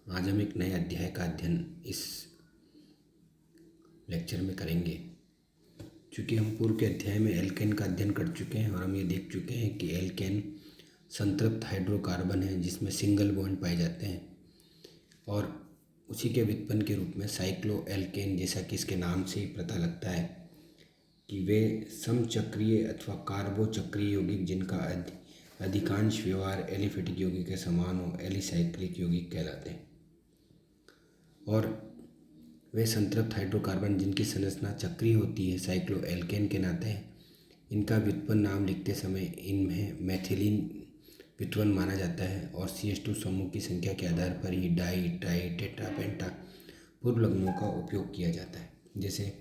आज हम एक नए अध्याय का अध्ययन इस लेक्चर में करेंगे। चूँकि हम पूर्व के अध्याय में एल्केन का अध्ययन कर चुके हैं और हम ये देख चुके हैं कि एल्केन संतृप्त हाइड्रोकार्बन है जिसमें सिंगल बॉन्ड पाए जाते हैं और उसी के व्युत्पन्न के रूप में साइक्लो एल्केन, जैसा कि इसके नाम से ही पता लगता है कि वे समचक्रीय अथवा कार्बोचक्रीय यौगिक जिनका अधिकांश व्यवहार एलिफेटिक यौगिक के समान हो एलिसाइक्लिक यौगिक कहलाते हैं। और वे संतृप्त हाइड्रोकार्बन जिनकी संरचना चक्रीय होती है साइक्लो एल्केन के नाते हैं। इनका व्युत्पन्न नाम लिखते समय इनमें मैथिलीन व्युत्पन्न माना जाता है और CH2 समूह की संख्या के आधार पर ही डाई, ट्राई, टेट्रा, पेंटा पूर्व लग्नों का उपयोग किया जाता है। जैसे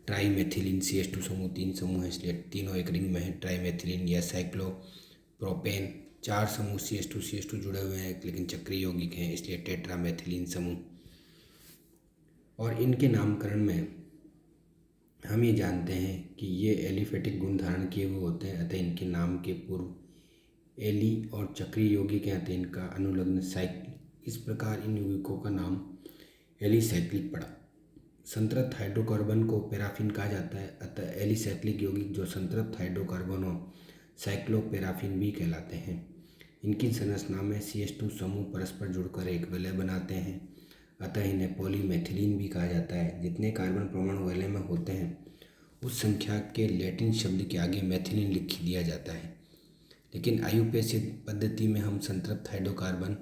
ट्राई मैथिलीन, CH2 समूह 3 समूह है इसलिए तीनों एक रिंग में है ट्राई मैथिलीन, या साइक्लो प्रोपेन 4 समूह CH2 जुड़े हुए हैं लेकिन चक्रीय यौगिक हैं इसलिए टेट्रा मैथिलीन समूह। और इनके नामकरण में हम ये जानते हैं कि ये एलिफेटिक गुण धारण किए हुए होते हैं, अतः इनके नाम के पूर्व एली और चक्रीय यौगिक हैं, अतः इनका अनुलग्न साइक्ल। इस प्रकार इन यौगिकों का नाम एलिसाइक्लिक पड़ा। संतृप्त हाइड्रोकार्बन को पैराफिन कहा जाता है, अतः एलिसाइक्लिक यौगिक जो संतृप्त हाइड्रोकार्बन हो साइक्लोपैराफिन भी कहलाते हैं। इनकी संरचना में CH2 समूह परस्पर जुड़कर एक वलय बनाते हैं, अतः इन्हें पॉलीमेथिलीन भी कहा जाता है। जितने कार्बन परमाणु वलय में होते हैं उस संख्या के लैटिन शब्द के आगे मैथिलीन लिख दिया जाता है। लेकिन IUPAC पद्धति में हम संतृप्त हाइड्रोकार्बन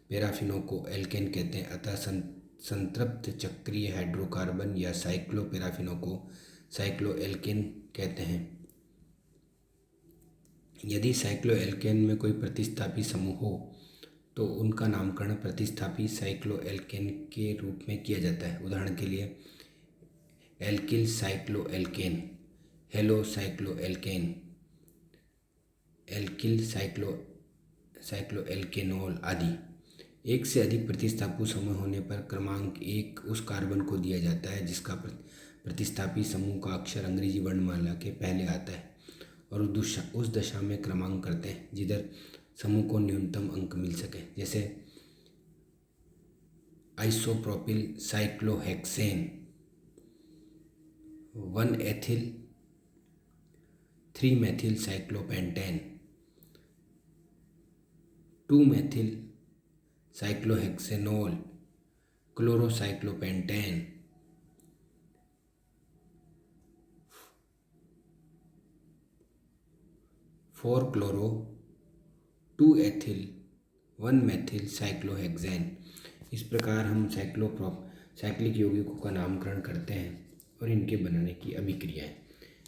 पैराफिनों को एल्केन कहते हैं, अतः संतृप्त चक्रीय हाइड्रोकार्बन या साइक्लोपैराफिनों को साइक्लो एल्केन कहते हैं। यदि साइक्लो एल्केन में कोई प्रतिस्थापी समूह हो तो उनका नामकरण प्रतिस्थापी साइक्लो एल्केन के रूप में किया जाता है। उदाहरण के लिए alkyl cycloalkane, halo cycloalkane, alkyl cycloalkanol आदि। एक से अधिक प्रतिस्थापी समूह होने पर क्रमांक 1 उस कार्बन को दिया जाता है जिसका प्रतिस्थापी समूह का अक्षर अंग्रेजी वर्णमाला के पहले आता है और उस दशा में क्रमांक करते हैं जिधर समूह को न्यूनतम अंक मिल सके। जैसे isopropyl cyclohexane 1 ethyl 3 methyl cyclopentane, 2 methyl cyclohexanol chlorocyclopentane, 4 chloro 2 ethyl 1 methyl cyclohexane. इस प्रकार हम साइक्लिक यौगिकों का नामकरण करते हैं और इनके बनाने की अभिक्रियाएं।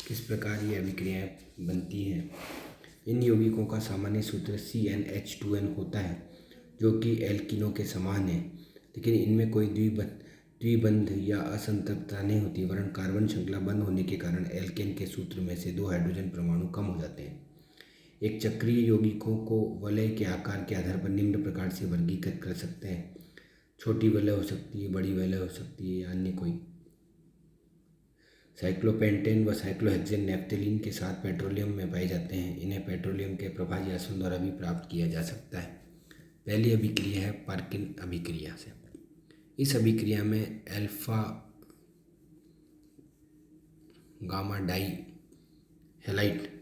किस प्रकार ये अभिक्रियाएं बनती हैं। इन यौगिकों का सामान्य सूत्र CnH2n होता है जो कि एल्किनों के समान है, लेकिन इनमें कोई द्विबंध या असंतृप्तता नहीं होती, वरन कार्बन श्रृंखला बंद होने के कारण एल्केन के सूत्र में से 2 हाइड्रोजन परमाणु कम हो जाते हैं। एक चक्रीय यौगिकों को वलय के आकार के आधार पर निम्न प्रकार से वर्गीकृत कर सकते हैं। छोटी वलय हो सकती है, बड़ी वलय हो सकती है या अन्य कोई। साइक्लोपेंटेन व साइक्लोहेक्सेन नैप्थेलीन के साथ पेट्रोलियम में पाए जाते हैं। इन्हें पेट्रोलियम के प्रभाजी आसवन द्वारा भी प्राप्त किया जा सकता है। पहली अभिक्रिया है पार्किन अभिक्रिया से। इस अभिक्रिया में अल्फा गामा डाई हैलाइड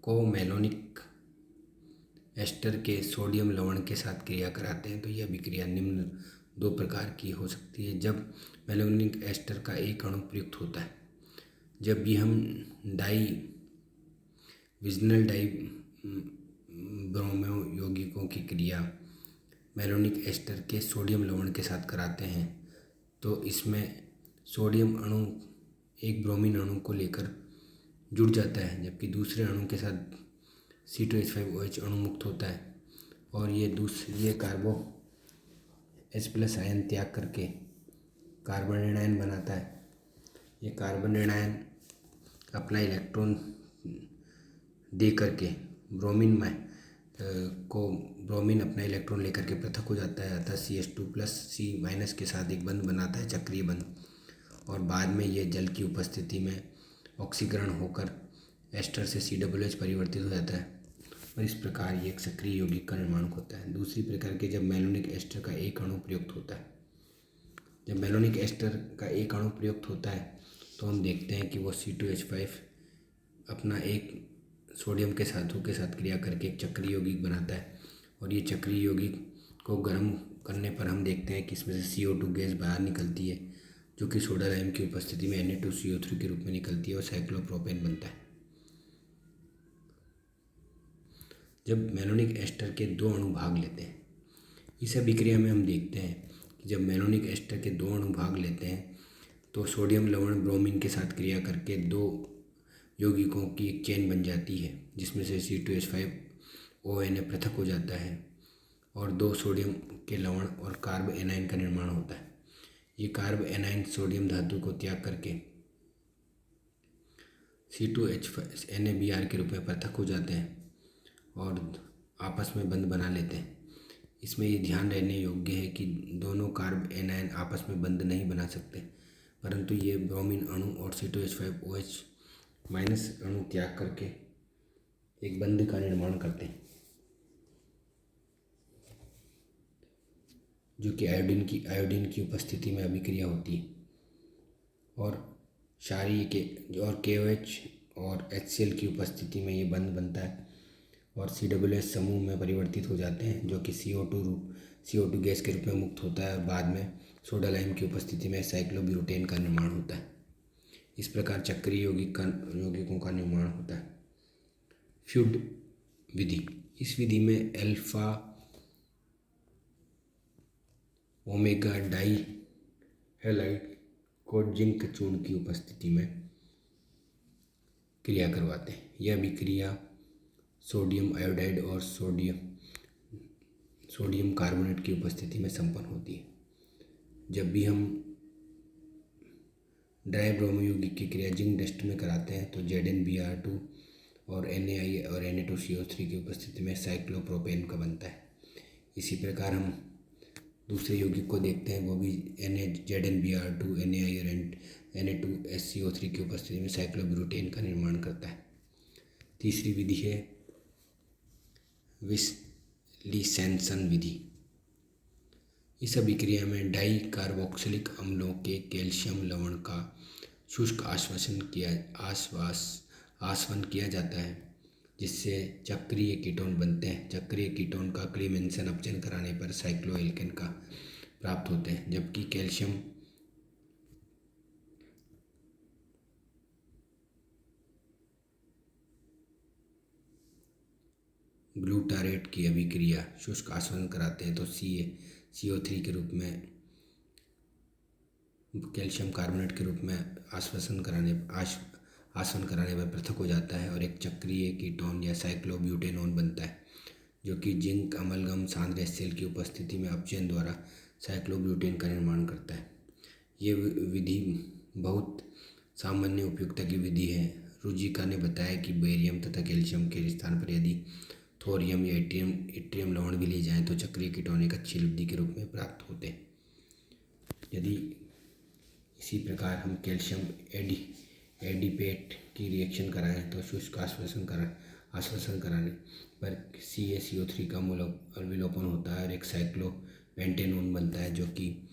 को मैलोनिक एस्टर के सोडियम लवण के साथ क्रिया कराते हैं। तो यह अभिक्रिया निम्न 2 प्रकार की हो सकती है। जब मैलोनिक एस्टर का एक अणु प्रयुक्त होता है, जब भी हम विजनल डाई ब्रोमो यौगिकों की क्रिया मैलोनिक एस्टर के सोडियम लवण के साथ कराते हैं तो इसमें सोडियम अणु एक ब्रोमीन अणु को लेकर जुड़ जाता है, जबकि दूसरे अणु के साथ C2H5OH अणु मुक्त होता है और ये कार्बो H+ आयन त्याग करके कार्बन ऋणायन बनाता है। ये कार्बन ऋणायन अपना इलेक्ट्रॉन दे करके ब्रोमीन अपना इलेक्ट्रॉन लेकर के पृथक हो जाता है, अतः CH2+C- के साथ एक बंध बनाता है, चक्रीय बंध, और बाद में ये जल की उपस्थिति में ऑक्सीकरण होकर एस्टर से COOH परिवर्तित हो जाता है और इस प्रकार ये एक सक्रिय यौगिक का निर्माण होता है। दूसरी प्रकार के जब मैलोनिक एस्टर का एक अणु प्रयुक्त होता है, जब मैलोनिक एस्टर का एक अणु प्रयुक्त होता है तो हम देखते हैं कि वो C2H5 अपना एक सोडियम के धातु के साथ क्रिया करके एक चक्रीय यौगिक बनाता है। और ये चक्रीय यौगिक को गर्म करने पर हम देखते हैं कि इसमें से CO2 गैस बाहर निकलती है, जो कि सोडा लाइम की उपस्थिति में Na2CO3 के रूप में निकलती है और साइक्लोप्रोपेन बनता है। जब मैलोनिक एस्टर के दो अणु भाग लेते हैं, इस अभिक्रिया में हम देखते हैं कि जब मैलोनिक एस्टर के दो अणु भाग लेते हैं तो सोडियम लवण ब्रोमीन के साथ क्रिया करके दो यौगिकों की एक चेन बन जाती है, जिसमें से C2H5ONA पृथक हो जाता है और दो सोडियम के लवण और कार्ब एनाइन का निर्माण होता है। ये कार्ब एनाइन सोडियम धातु को त्याग करके C2H5NaBr के रूप में पृथक हो जाते हैं और आपस में बंध बना लेते हैं। इसमें ये ध्यान रहने योग्य है कि दोनों कार्ब एनाइन आपस में बंध नहीं बना सकते, परंतु ये ब्रोमीन अणु और C2H5OH- अणु त्याग करके एक बंध का निर्माण करते हैं, जो कि आयोडीन की उपस्थिति में अभिक्रिया होती है और क्षारीय के और KOH और HCl की उपस्थिति में ये बंध बनता है और COOH समूह में परिवर्तित हो जाते हैं, जो कि CO2 गैस के रूप में मुक्त होता है और बाद में सोडा लाइम की उपस्थिति में साइक्लोब्यूटेन का निर्माण होता है। इस प्रकार चक्रीय यौगिकों का निर्माण होता है। फ्यूड विधि, इस विधि में अल्फा ओमेगा डाई हैलाइड को जिंक चूर्ण की उपस्थिति में क्रिया करवाते हैं। यह अभिक्रिया सोडियम आयोडाइड और सोडियम कार्बोनेट की उपस्थिति में संपन्न होती है। जब भी हम ड्राई ब्रोमो यौगिक की क्रिया जिंक डस्ट में कराते हैं तो ZnBr2 और NaI और Na2CO3 की उपस्थिति में साइक्लोप्रोपेन का बनता है। इसी प्रकार हम दूसरे यौगिक को देखते हैं, वो भी ZnBr2, NaI और Na2SCO3 की उपस्थिति में साइक्लोब्यूटेन का निर्माण करता है। तीसरी विधि है विस्लीसेंसन विधि। इस अभिक्रिया में डाई कार्बोक्सिलिक अम्लों के कैल्शियम लवण का शुष्क आश्वासन किया जाता है, जिससे चक्रीय कीटोन बनते हैं। चक्रीय कीटोन का क्लीमेंसन अपचयन कराने पर साइक्लोएल्केन का प्राप्त होते हैं, जबकि कैल्शियम ग्लूटारेट की अभिक्रिया शुष्क आश्वासन कराते हैं तो CO3 के रूप में कैल्शियम कार्बोनेट के रूप में आश्वासन कराने पर पृथक हो जाता है और एक चक्रीय कीटोन या साइक्लोब्यूटेनोन बनता है, जो कि जिंक अमलगम सांद्र HCl की उपस्थिति में अपचयन द्वारा साइक्लोब्यूटेन का निर्माण करता है। ये विधि बहुत सामान्य उपयुक्तता की विधि है। रुजिका ने बताया कि बेरियम तथा कैल्शियम के स्थान पर यदि थोरियम या इट्रियम लवण भी लिए जाएँ तो चक्रीय कीटोन एक अच्छी लब्धि के रूप में प्राप्त होते हैं। यदि इसी प्रकार हम कैल्शियम एडिपेट की रिएक्शन कराएं तो शुष्क आश्वासन कराने पर CaCO3 का विलोपन होता है और एक साइक्लोपेंटेनोन बनता है, जो कि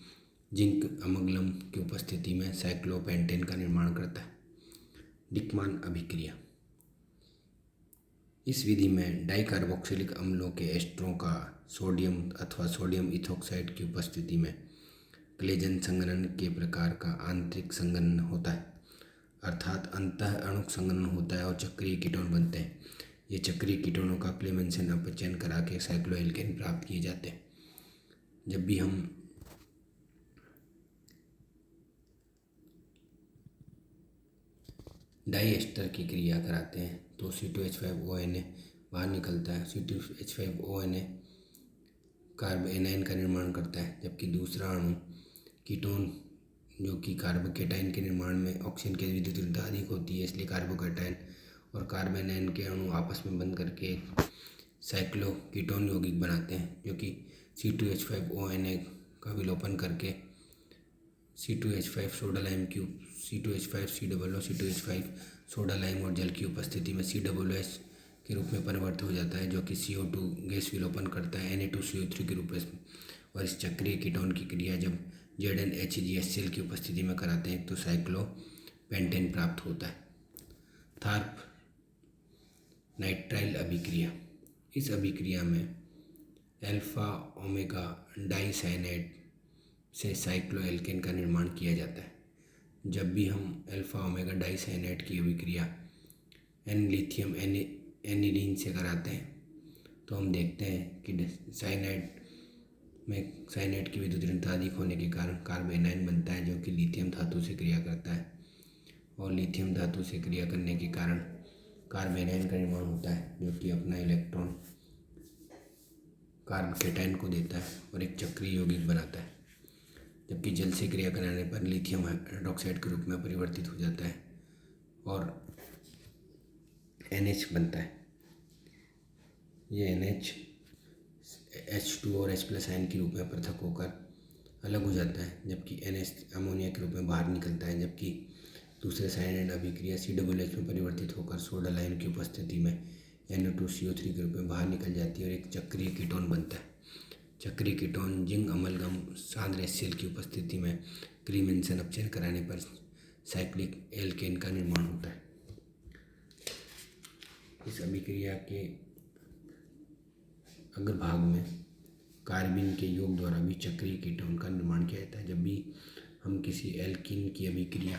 जिंक अमलगम की उपस्थिति में साइक्लोपेंटेन का निर्माण करता है। डिकमान अभिक्रिया, इस विधि में डाइकार्बोक्सिलिक अम्लों के एस्टरों का सोडियम अथवा सोडियम इथोक्साइड की उपस्थिति में क्लेजन संघनन के प्रकार का आंतरिक संघनन होता है, अर्थात अंतः अणुक संघनन होता है और चक्रीय कीटोन बनते हैं। ये चक्रीय कीटोनों का क्लेमेंसन अपचयन करा के साइक्लोएल्केन प्राप्त किए जाते हैं। जब भी हम डाई एस्टर की क्रिया कराते हैं तो C2H5ONA बाहर निकलता है। C2H5ONA कार्ब एनाइन का निर्माण करता है, जबकि दूसरा अणु कीटोन जो कि कार्बोकेटाइन के निर्माण में ऑक्सीजन की विद्युत ऊर्जा अधिक होती है, इसलिए कार्बोकेटाइन और कार्ब एनाइन के अणु आपस में बंध करके साइक्लो कीटोन यौगिक बनाते हैं, जो कि C2H5ONA का विलोपन करके C2H5 सोडा लाइम की C2H5 COO, C2H5 soda lime और जल की उपस्थिति में COOH के रूप में परिवर्तित हो जाता है, जो कि CO2 गैस विलोपन करता है Na2CO3 के रूप में। और इस चक्रीय कीटोन की क्रिया जब ZnHgHCl की उपस्थिति में कराते हैं तो साइक्लोपेंटेन प्राप्त होता है। थार्प नाइट्राइल अभिक्रिया। इस अभिक्रिया में अल्फा ओमेगा डाइसाइनाइड से साइक्लोएल्केन का निर्माण किया जाता है। जब भी हम अल्फा ओमेगा डाइसाइनाइड की अभिक्रिया एन लिथियम एनिलीन से कराते हैं तो हम देखते हैं कि साइनाइड की विद्युत ऋणता अधिक होने के कारण कार्बेनाइन बनता है, जो कि लिथियम धातु से क्रिया करता है। और लिथियम धातु से क्रिया करने के कारण कार्बेनाइन का निर्माण होता है, जो कि अपना इलेक्ट्रॉन कार्बोकेटाइन को देता है और एक चक्रीय यौगिक बनाता है। जबकि जल से क्रिया कराने पर लिथियम हाइड्रोक्साइड के रूप में परिवर्तित हो जाता है और NH बनता है। ये NH H2 और H+ आयन के रूप में पृथक होकर अलग हो जाता है, जबकि NH अमोनिया के रूप में बाहर निकलता है। जबकि दूसरे साइनाइड अभिक्रिया COOH में परिवर्तित होकर सोडल आयन की उपस्थिति में Na2CO3 के रूप में बाहर निकल जाती है और एक चक्रीय कीटोन बनता है। चक्रीय कीटोन जिंक अमलगम सांद्र HCl की उपस्थिति में क्रीमेंसन अपचयन कराने पर साइक्लिक एल्केन का निर्माण होता है। इस अभिक्रिया के अग्रभाग में कार्बिन के योग द्वारा भी चक्रीय कीटोन का निर्माण किया जाता है। जब भी हम किसी एल्कीन की अभिक्रिया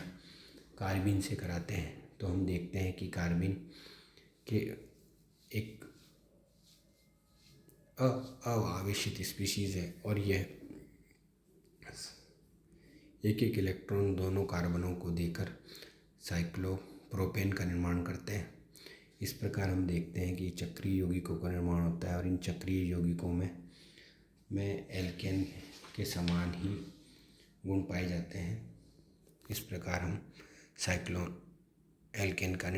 कार्बिन से कराते हैं तो हम देखते हैं कि कार्बिन के एक अआवेशित स्पीशीज है और यह एक एक इलेक्ट्रॉन दोनों कार्बनों को देकर साइक्लोप्रोपेन का निर्माण करते हैं। इस प्रकार हम देखते हैं कि चक्रीय यौगिकों का निर्माण होता है और इन चक्रीय यौगिकों में एल्केन के समान ही गुण पाए जाते हैं। इस प्रकार हम साइक्लो एल्केन का निर्माण